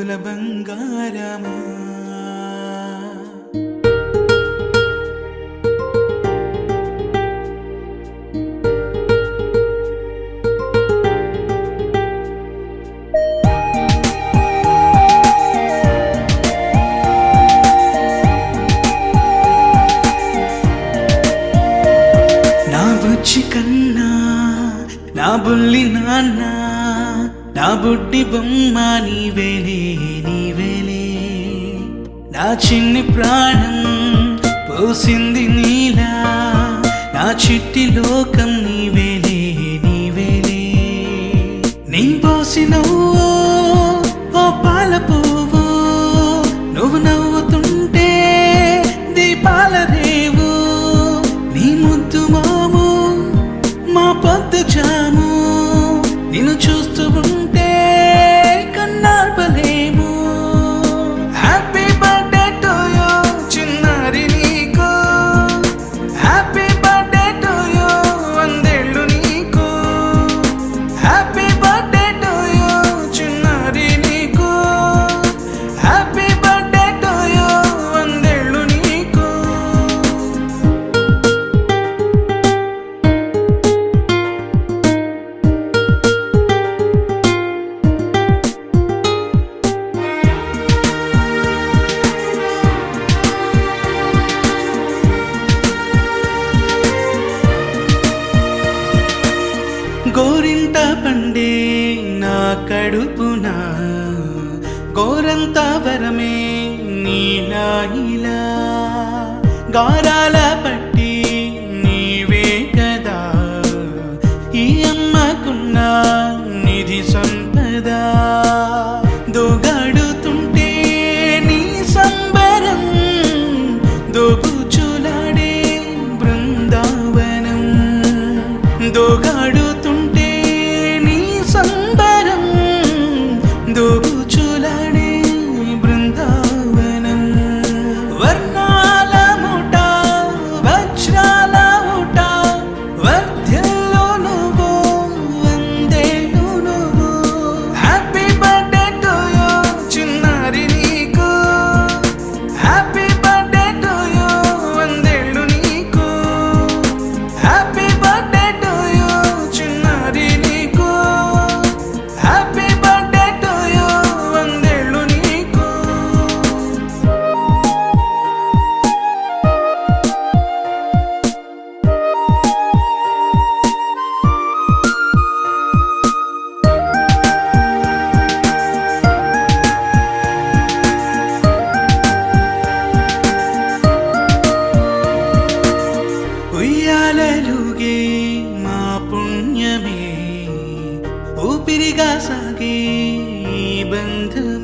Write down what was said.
ముద్దుల బంగారమా. నా బుజ్జి కన్నా నా బుల్లి నాన్న నా బుడ్డి బొమ్మ నీవేలే నీవేలే. నా చిన్ని ప్రాణం పోసింది నీలా నా చిట్టి లోకం నీవేలే నీవేలే. నీ పోసినవో ఓ పాల పువ్వు నువ్వు నవ్వుతుంటే దీపాల రేవు. నీ ముద్దు మాము మా పొద్దు జాము నిన్ను చూస్తూ ఉంటే కన్నార్పలేము. హ్యాపీ బర్త్డే టు యూ చిన్నారి నీకు, హ్యాపీ బర్త్డే టు యూ వందేళ్ళు నీకు, హ్యాపీ బర్త్డే టు యూ చిన్నారి నీకు, హ్యాపీ బర్త్డే టు యూ వందేళ్ళు నీకు. గోరింట పండే నా కడుపున గోరంత వరమే నీలా ఇలా. గారాల పట్టి నీవే కదా ఈ అమ్మకున్న నిధి సంపద. దోగాడుతుంటే నీ సంబరం దోబుచులాడే బృందావనం. దోగాడుతుంటే నీ సంబరం దోబుచులాడే బృందావనం. వర్ణాల ముఠ వజ్రాల ఊట వర్ధ్యల్లో నువ్వు వందేళ్ళు నువ్వు. హ్యాపీ బర్త్డే టు యూ చిన్నారి నీకు, హ్యాపీ బర్త్డే టు యూ వందేళ్ళు నీకు, హ్యాపీ బర్త్డే టు యూ చిన్నారి నీకు, హ్యాపీ బర్త్డే టు యూ వందేళ్ళు నీకు. ఉయ్యాలలుగే మా పుణ్యమే ఊపిరిగా సాగే ఈ బంధం.